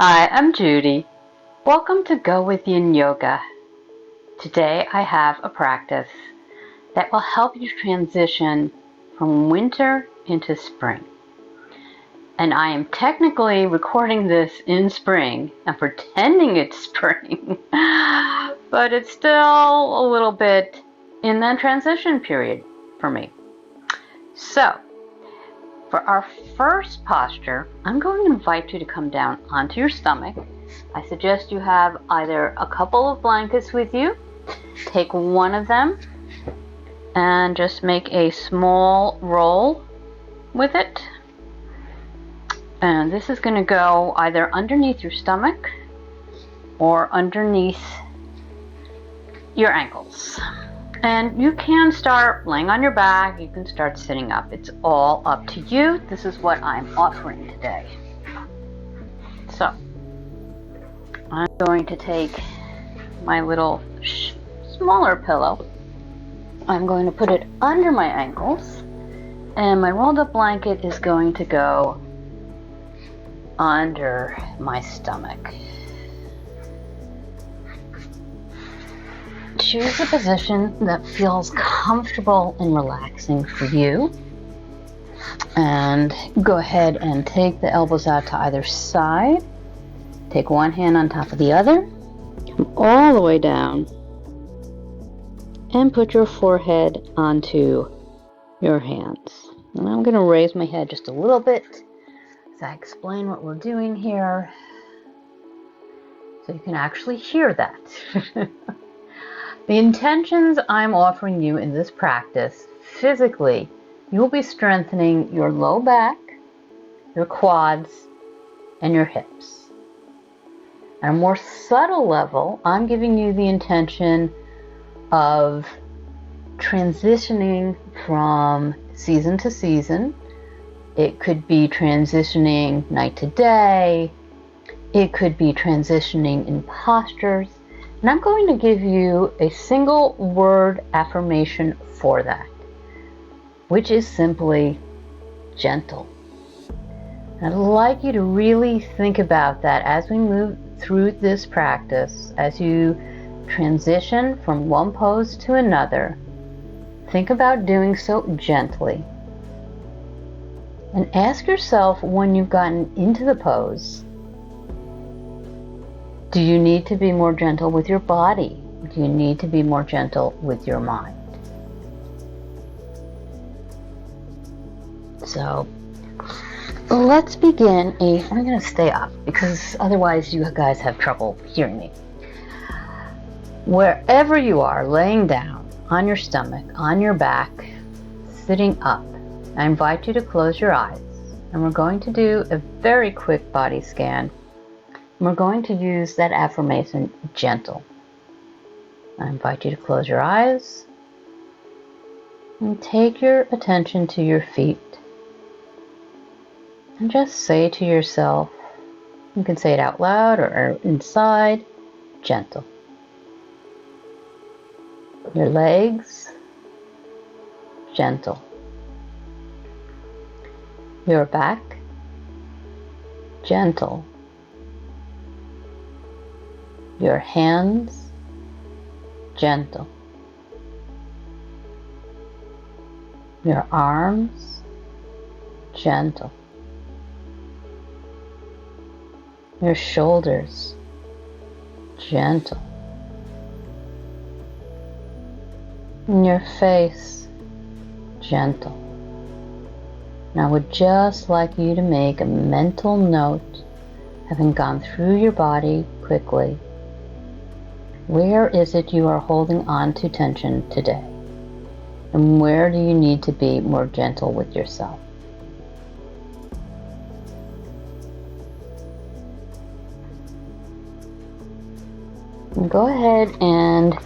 Hi, I'm Judy. Welcome to Go with Yin Yoga. Today I have a practice that will help you transition from winter into spring. And I am technically recording this in spring and pretending it's spring, but it's still a little bit in that transition period for me. So, for our first posture, I'm going to invite you to come down onto your stomach. I suggest you have either a couple of blankets with you. Take one of them and just make a small roll with it. And this is going to go either underneath your stomach or underneath your ankles. And you can start laying on your back, you can start sitting up. It's all up to you. This is what I'm offering today. So, I'm going to take my little smaller pillow. I'm going to put it under my ankles, and my rolled up blanket is going to go under my stomach. Choose a position that feels comfortable and relaxing for you. And go ahead and take the elbows out to either side. Take one hand on top of the other. Come all the way down. And put your forehead onto your hands. And I'm going to raise my head just a little bit as I explain what we're doing here, so you can actually hear that. The intentions I'm offering you in this practice, physically, you'll be strengthening your low back, your quads, and your hips. At a more subtle level, I'm giving you the intention of transitioning from season to season. It could be transitioning night to day. It could be transitioning in postures. And I'm going to give you a single word affirmation for that, which is simply gentle. And I'd like you to really think about that as we move through this practice, as you transition from one pose to another. Think about doing so gently. And ask yourself, when you've gotten into the pose, do you need to be more gentle with your body? Do you need to be more gentle with your mind? So let's begin. I'm going to stay up because otherwise you guys have trouble hearing me. Wherever you are, laying down on your stomach, on your back, sitting up, I invite you to close your eyes. And we're going to do a very quick body scan. We're going to use that affirmation, gentle. I invite you to close your eyes and take your attention to your feet. And just say to yourself, you can say it out loud or inside, gentle. Your legs, gentle. Your back, gentle. Your hands, gentle. Your arms, gentle. Your shoulders, gentle. And your face, gentle. Now I would just like you to make a mental note, having gone through your body quickly. Where is it you are holding on to tension today? And where do you need to be more gentle with yourself? And go ahead and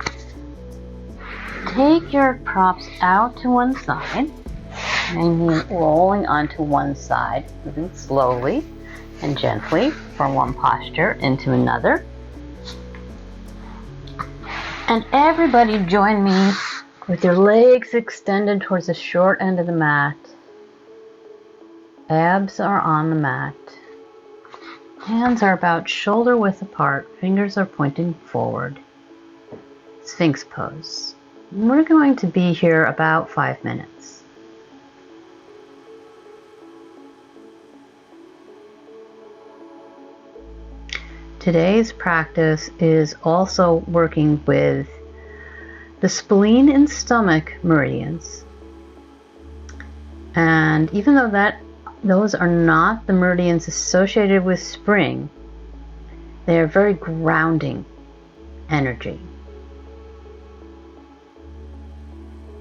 take your props out to one side. I mean, rolling onto one side, moving slowly and gently from one posture into another. And everybody join me with your legs extended towards the short end of the mat. Abs are on the mat. Hands are about shoulder width apart, fingers are pointing forward. Sphinx pose. We're going to be here about 5 minutes. Today's practice is also working with the spleen and stomach meridians. And even though those are not the meridians associated with spring, they are very grounding energy.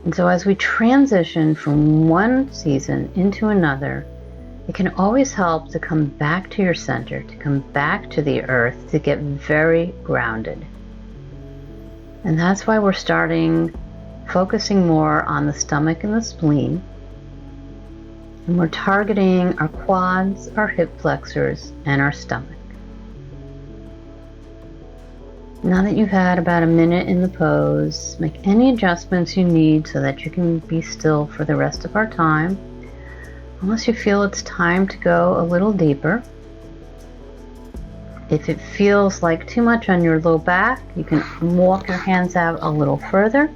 And so as we transition from one season into another, it can always help to come back to your center, to come back to the earth, to get very grounded. And that's why we're focusing more on the stomach and the spleen. And we're targeting our quads, our hip flexors, and our stomach. Now that you've had about a minute in the pose, make any adjustments you need so that you can be still for the rest of our time, unless you feel it's time to go a little deeper. If it feels like too much on your low back, you can walk your hands out a little further.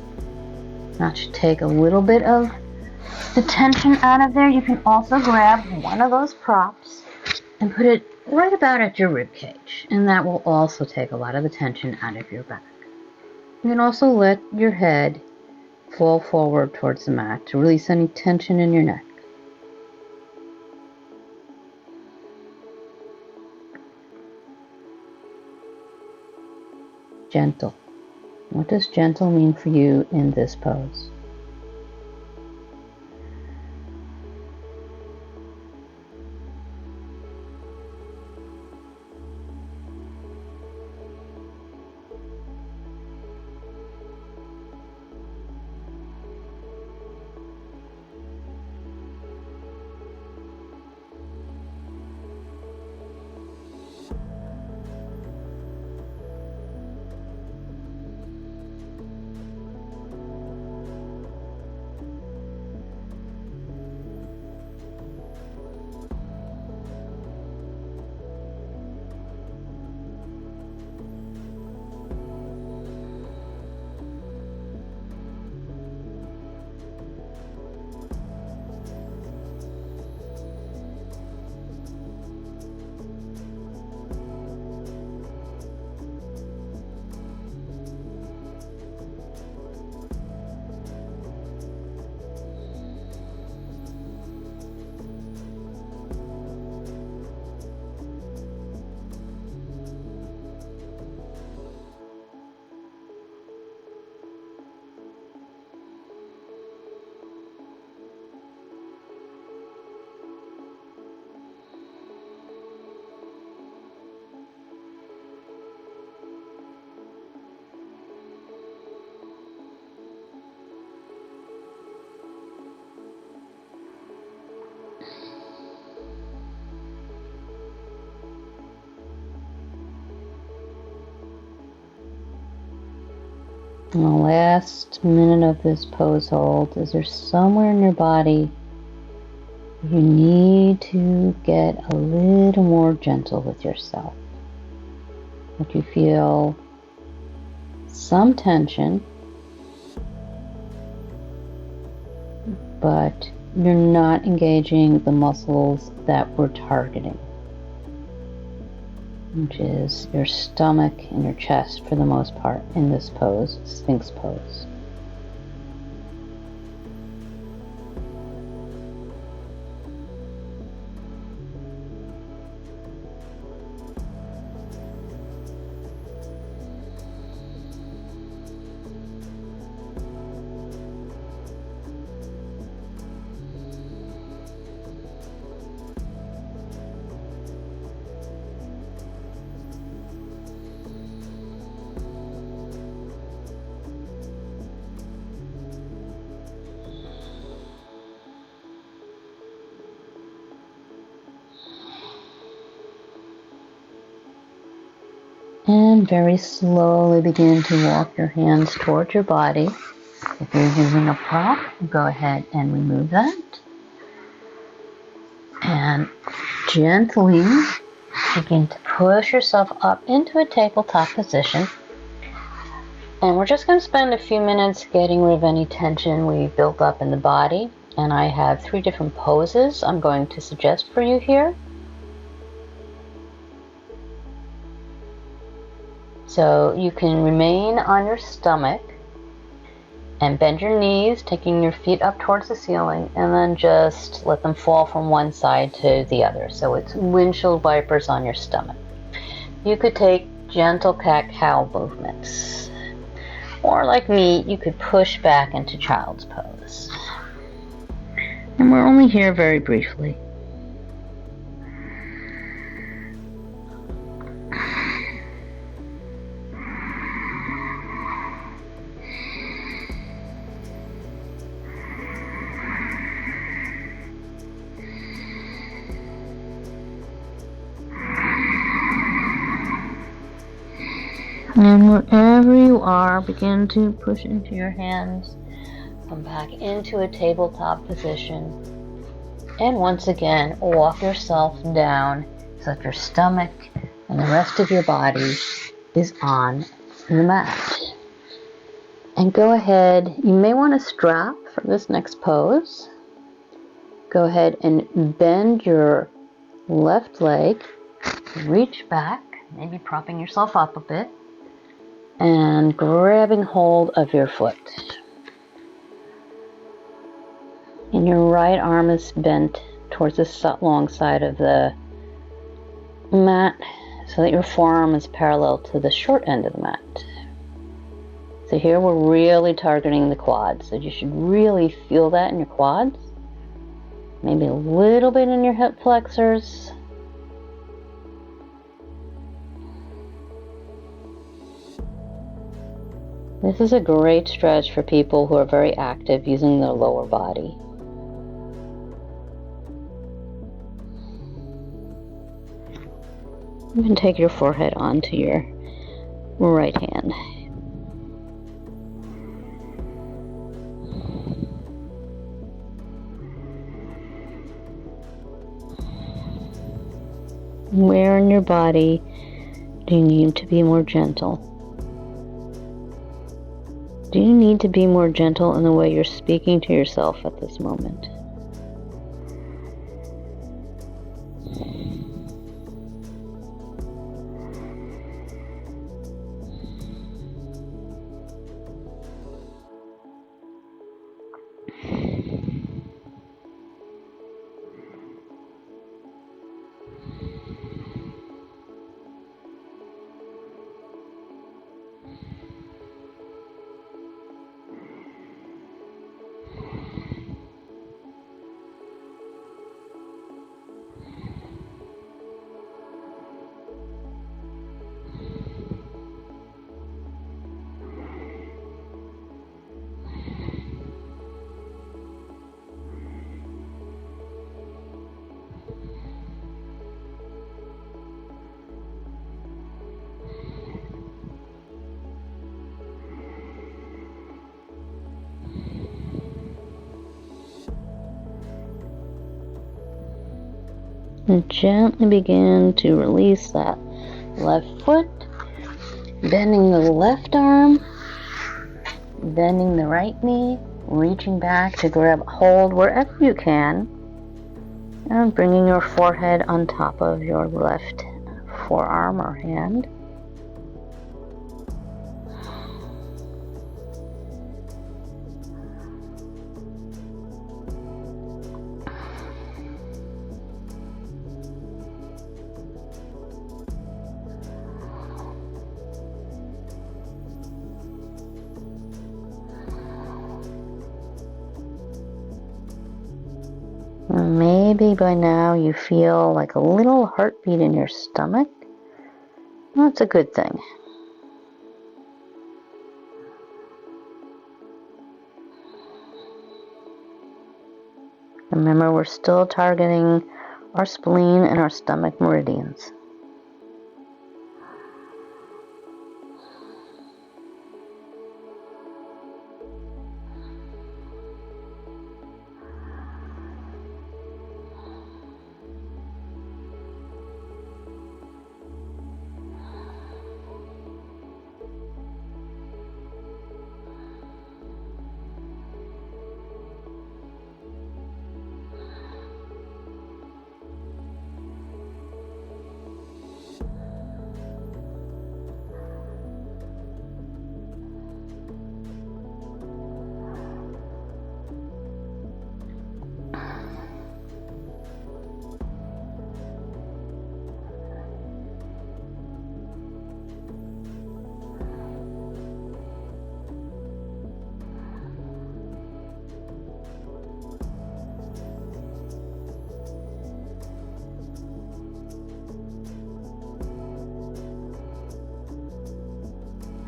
That should take a little bit of the tension out of there. You can also grab one of those props and put it right about at your rib cage, and that will also take a lot of the tension out of your back. You can also let your head fall forward towards the mat to release any tension in your neck. Gentle. What does gentle mean for you in this pose? In the last minute of this pose hold, is there somewhere in your body you need to get a little more gentle with yourself? If you feel some tension, but you're not engaging the muscles that we're targeting, which is your stomach and your chest for the most part in this pose, Sphinx pose. And very slowly begin to walk your hands towards your body. If you're using a prop, go ahead and remove that. And gently Begin to push yourself up into a tabletop position. And we're just going to spend a few minutes getting rid of any tension we built up in the body. And I have 3 different poses I'm going to suggest for you here. So you can remain on your stomach and bend your knees, taking your feet up towards the ceiling, and then just let them fall from one side to the other. So it's windshield wipers on your stomach. You could take gentle cat-cow movements. Or like me, you could push back into child's pose. And we're only here very briefly. And wherever you are, begin to push into your hands. Come back into a tabletop position. And once again, walk yourself down so that your stomach and the rest of your body is on the mat. And go ahead, you may want to strap for this next pose. Go ahead and bend your left leg, reach back, maybe propping yourself up a bit, and grabbing hold of your foot. And your right arm is bent towards the long side of the mat so that your forearm is parallel to the short end of the mat. So here we're really targeting the quads. So you should really feel that in your quads. Maybe a little bit in your hip flexors. This is a great stretch for people who are very active using their lower body. You can take your forehead onto your right hand. Where in your body do you need to be more gentle? Do you need to be more gentle in the way you're speaking to yourself at this moment? And gently begin to release that left foot, bending the left arm, bending the right knee, reaching back to grab hold wherever you can, and bringing your forehead on top of your left forearm or hand. Maybe by now you feel like a little heartbeat in your stomach. That's a good thing. Remember, we're still targeting our spleen and our stomach meridians.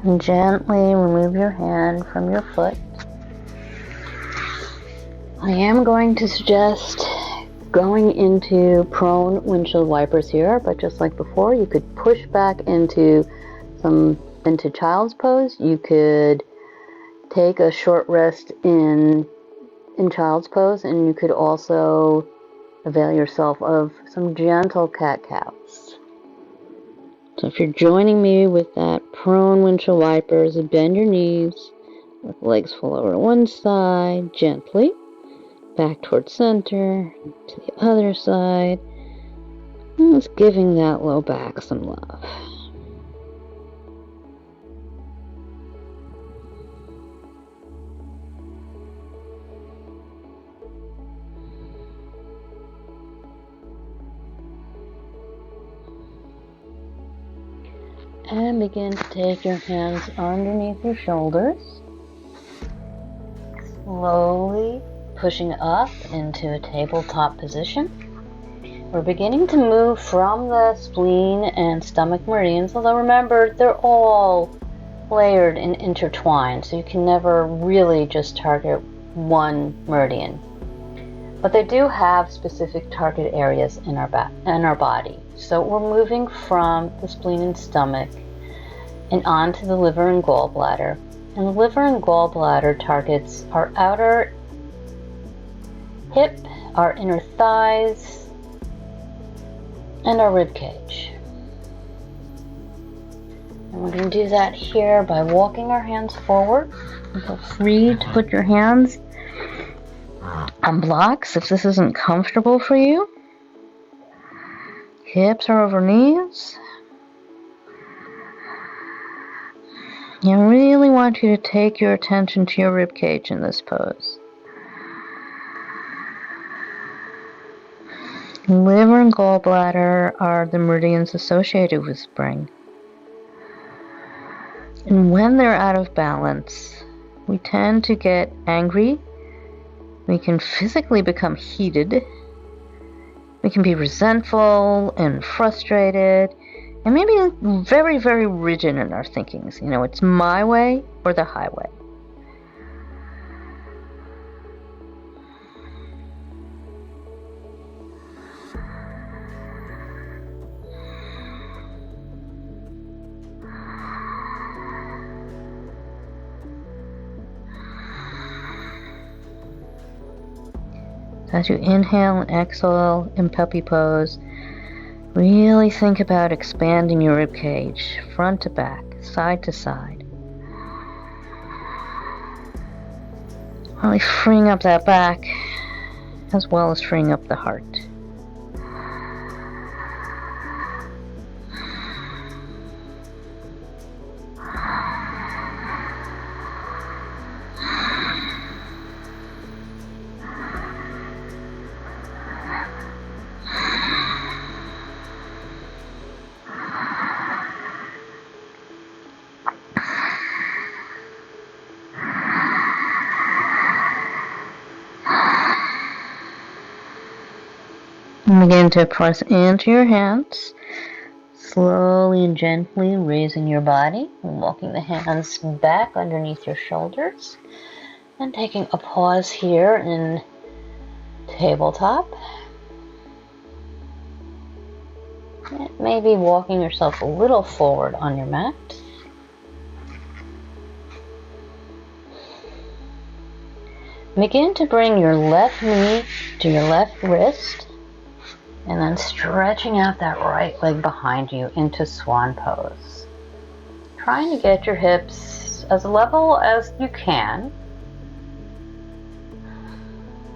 And gently remove your hand from your foot. I am going to suggest going into prone windshield wipers here, but just like before, you could push back into child's pose. You could take a short rest in child's pose, and you could also avail yourself of some gentle cat-cows. So if you're joining me with that prone windshield wipers, bend your knees, let the legs fall over to one side, gently, back towards center, to the other side, and just giving that low back some love. And begin to take your hands underneath your shoulders, slowly pushing up into a tabletop position. We're beginning to move from the spleen and stomach meridians, although remember, they're all layered and intertwined, so you can never really just target one meridian. But they do have specific target areas in our body. So we're moving from the spleen and stomach and onto the liver and gallbladder. And the liver and gallbladder targets our outer hip, our inner thighs, and our rib cage. And we're going to do that here by walking our hands forward. Feel free to put your hands on blocks if this isn't comfortable for you. Hips are over knees. I really want you to take your attention to your rib cage in this pose. Liver and gallbladder are the meridians associated with spring. And when they're out of balance, we tend to get angry. We can physically become heated. We can be resentful and frustrated, and maybe very, very rigid in our thinkings. It's my way or the highway. As you inhale and exhale in puppy pose, really think about expanding your rib cage, front to back, side to side. Really freeing up that back, as well as freeing up the heart. And begin to press into your hands, slowly and gently raising your body, walking the hands back underneath your shoulders, and taking a pause here in tabletop. And maybe walking yourself a little forward on your mat. Begin to bring your left knee to your left wrist, and then stretching out that right leg behind you into Swan Pose. Trying to get your hips as level as you can.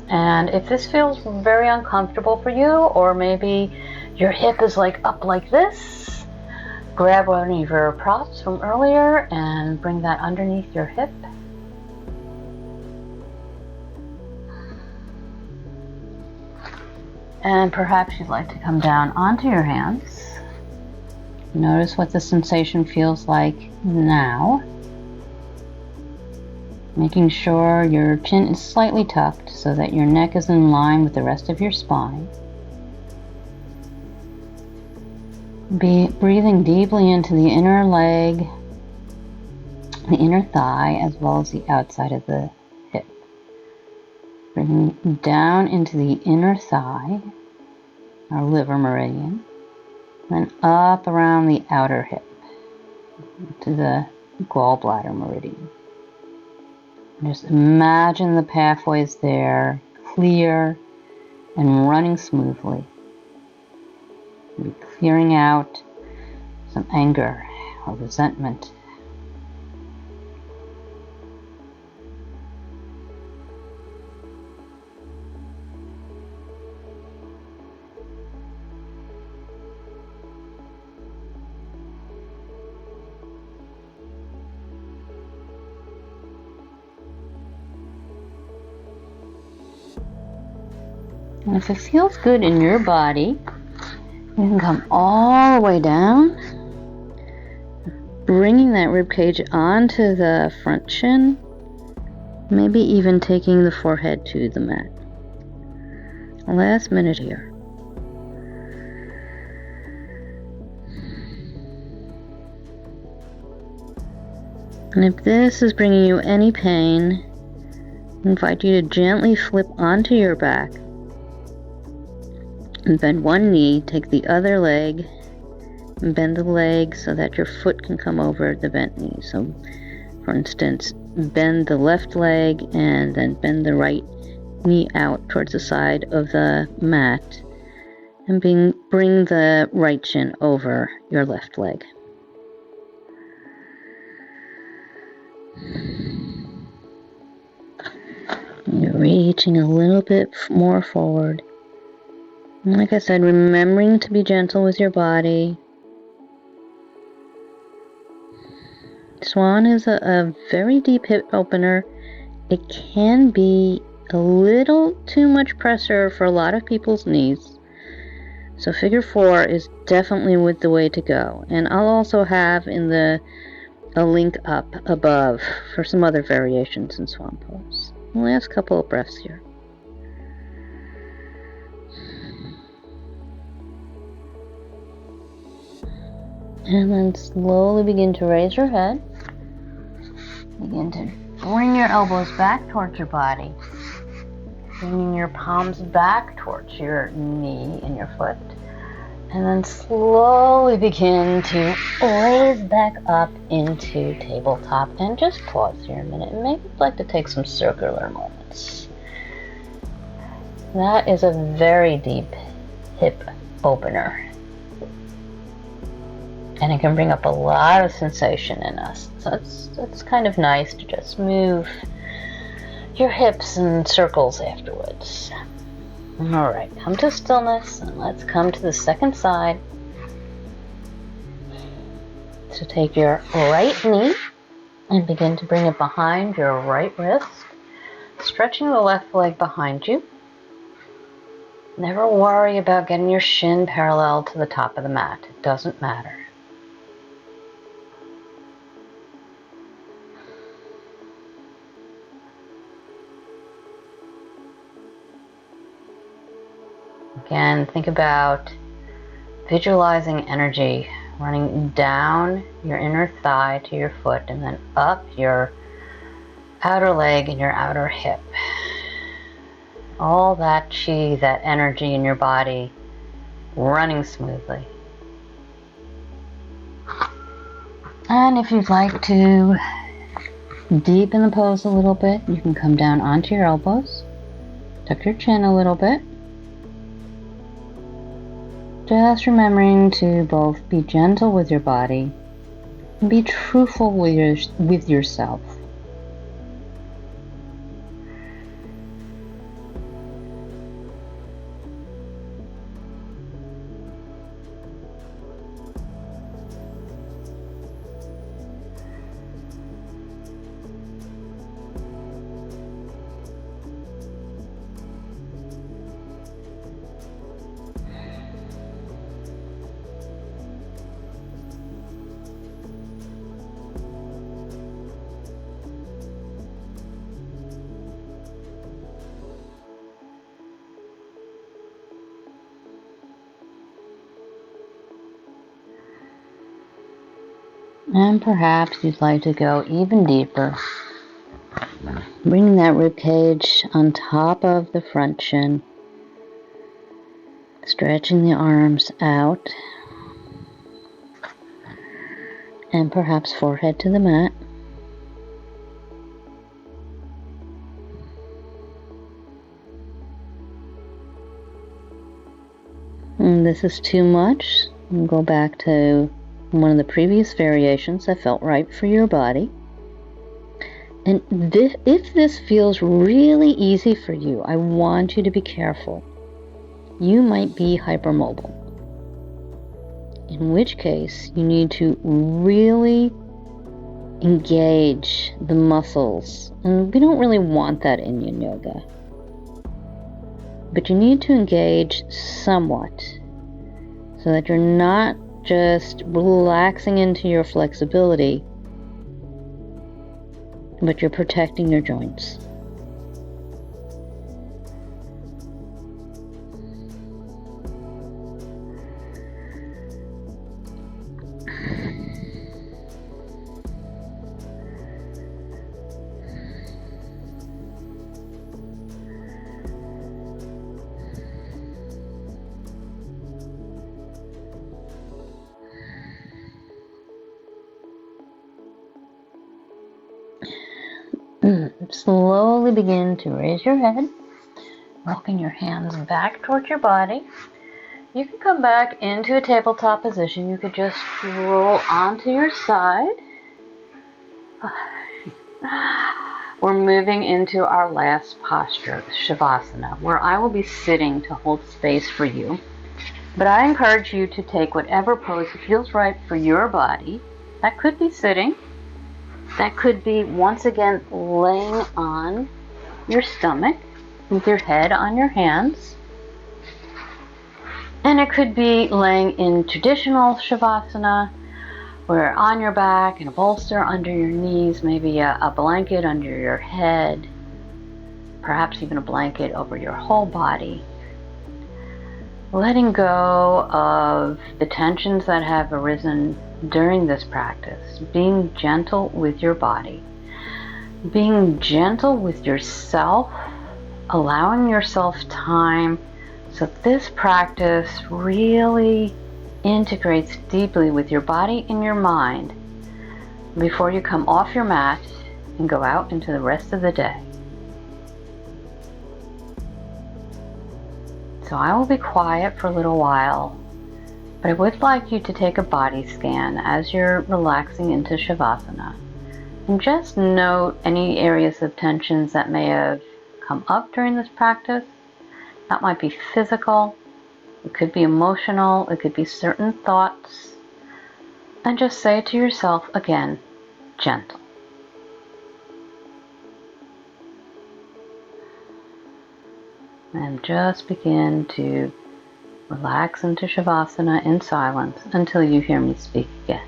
And if this feels very uncomfortable for you, or maybe your hip is up like this, grab one of your props from earlier and bring that underneath your hip. And perhaps you'd like to come down onto your hands. Notice what the sensation feels like now. Making sure your chin is slightly tucked so that your neck is in line with the rest of your spine. Breathing deeply into the inner leg the inner thigh as well as the outside of the hip. Bringing down into the inner thigh, our liver meridian, then up around the outer hip to the gallbladder meridian. And just imagine the pathways there, clear and running smoothly. You're clearing out some anger or resentment. And if it feels good in your body, you can come all the way down, bringing that rib cage onto the front shin, maybe even taking the forehead to the mat. Last minute here. And if this is bringing you any pain, I invite you to gently flip onto your back and bend one knee, take the other leg, and bend the leg so that your foot can come over the bent knee. So, for instance, bend the left leg and then bend the right knee out towards the side of the mat and bring the right shin over your left leg. You're reaching a little bit more forward. And like I said, remembering to be gentle with your body. Swan is a very deep hip opener. It can be a little too much pressure for a lot of people's knees. So figure 4 is definitely the way to go. And I'll also have a link up above for some other variations in Swan Pose. The last couple of breaths here. And then slowly begin to raise your head. Begin to bring your elbows back towards your body. Bringing your palms back towards your knee and your foot. And then slowly begin to raise back up into tabletop. And just pause here a minute. And maybe you'd like to take some circular moments. That is a very deep hip opener. And it can bring up a lot of sensation in us. So it's kind of nice to just move your hips in circles afterwards. Alright, come to stillness and let's come to the second side. So take your right knee and begin to bring it behind your right wrist, stretching the left leg behind you. Never worry about getting your shin parallel to the top of the mat. It doesn't matter. Again, think about visualizing energy running down your inner thigh to your foot and then up your outer leg and your outer hip. All that chi, that energy in your body running smoothly. And if you'd like to deepen the pose a little bit, you can come down onto your elbows, tuck your chin a little bit. Just remembering to both be gentle with your body and be truthful with yourself. And perhaps you'd like to go even deeper, bringing that rib cage on top of the front chin, stretching the arms out, and perhaps forehead to the mat. And this is too much. We'll go back to one of the previous variations that felt right for your body. And if this feels really easy for you, I want you to be careful. You might be hypermobile, in which case you need to really engage the muscles. And we don't really want that in Yin Yoga. But you need to engage somewhat so that you're not just relaxing into your flexibility, but you're protecting your joints. Slowly begin to raise your head, walking your hands back towards your body. You can come back into a tabletop position. You could just roll onto your side. We're moving into our last posture, Savasana, where I will be sitting to hold space for you. But I encourage you to take whatever pose feels right for your body. That could be sitting. That could be, once again, laying on your stomach with your head on your hands. And it could be laying in traditional Shavasana, where on your back and a bolster under your knees, maybe a blanket under your head, perhaps even a blanket over your whole body. Letting go of the tensions that have arisen during this practice, being gentle with your body, being gentle with yourself, allowing yourself time so this practice really integrates deeply with your body and your mind before you come off your mat and go out into the rest of the day. So I will be quiet for a little while, but I would like you to take a body scan as you're relaxing into Shavasana. And just note any areas of tensions that may have come up during this practice. That might be physical, it could be emotional, it could be certain thoughts. And just say to yourself again, gentle. And just begin to relax into Shavasana in silence until you hear me speak again.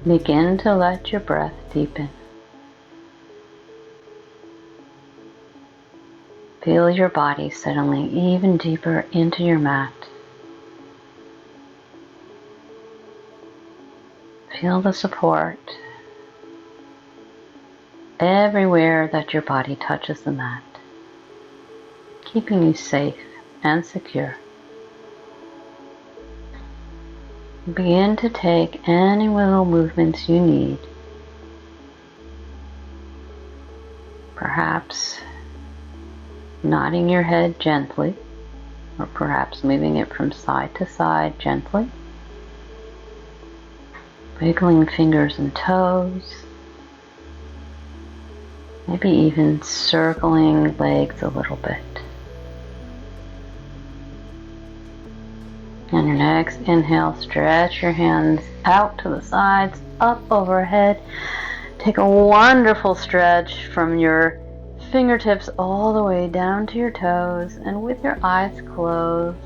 Begin to let your breath deepen. Feel your body settling even deeper into your mat. Feel the support everywhere that your body touches the mat, keeping you safe and secure. Begin to take any little movements you need. Perhaps nodding your head gently, or perhaps moving it from side to side gently. Wiggling fingers and toes. Maybe even circling legs a little bit. On your next inhale, stretch your hands out to the sides, up overhead. Take a wonderful stretch from your fingertips all the way down to your toes, and with your eyes closed,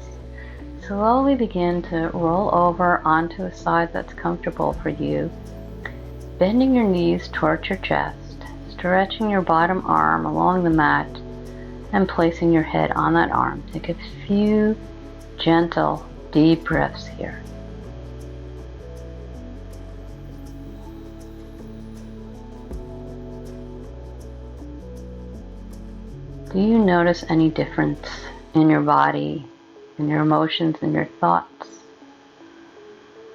slowly begin to roll over onto a side that's comfortable for you. Bending your knees towards your chest, stretching your bottom arm along the mat, and placing your head on that arm. Take a few gentle, deep breaths here. Do you notice any difference in your body, in your emotions, and your thoughts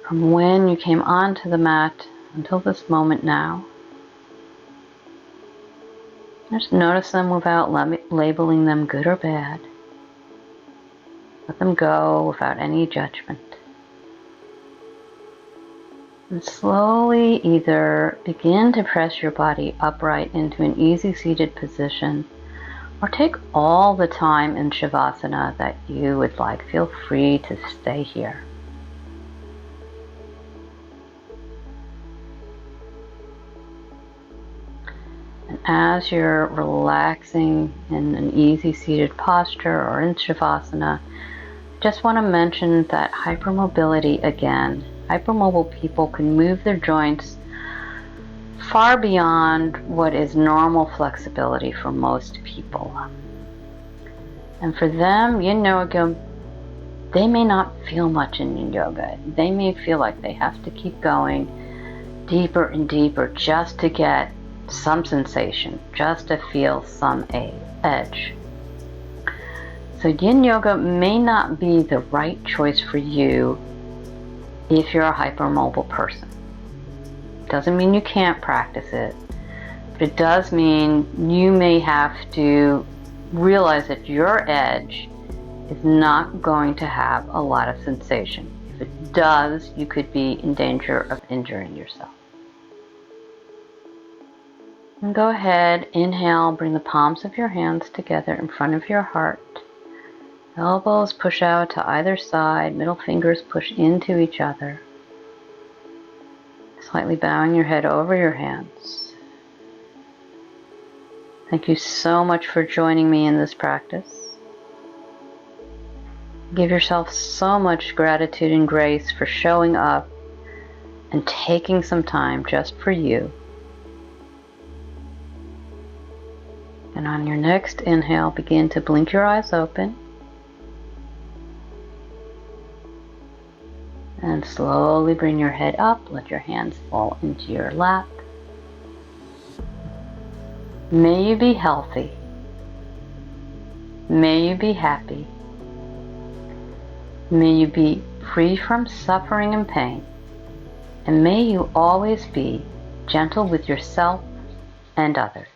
from when you came onto the mat until this moment now? Just notice them without labeling them good or bad. Let them go without any judgment. And slowly either begin to press your body upright into an easy seated position, or take all the time in Savasana that you would like. Feel free to stay here. And as you're relaxing in an easy seated posture or in Savasana, just want to mention that hypermobility again. Hypermobile people can move their joints far beyond what is normal flexibility for most people. And for them, Yin Yoga, they may not feel much in Yin Yoga. They may feel like they have to keep going deeper and deeper just to get some sensation, just to feel some edge. So Yin Yoga may not be the right choice for you if you're a hypermobile person. Doesn't mean you can't practice it, but it does mean you may have to realize that your edge is not going to have a lot of sensation. If it does, you could be in danger of injuring yourself. And go ahead, inhale, bring the palms of your hands together in front of your heart. Elbows push out to either side, middle fingers push into each other. Slightly bowing your head over your hands. Thank you so much for joining me in this practice. Give yourself so much gratitude and grace for showing up and taking some time just for you. And on your next inhale, begin to blink your eyes open. And slowly bring your head up. Let your hands fall into your lap. May you be healthy. May you be happy. May you be free from suffering and pain. And may you always be gentle with yourself and others.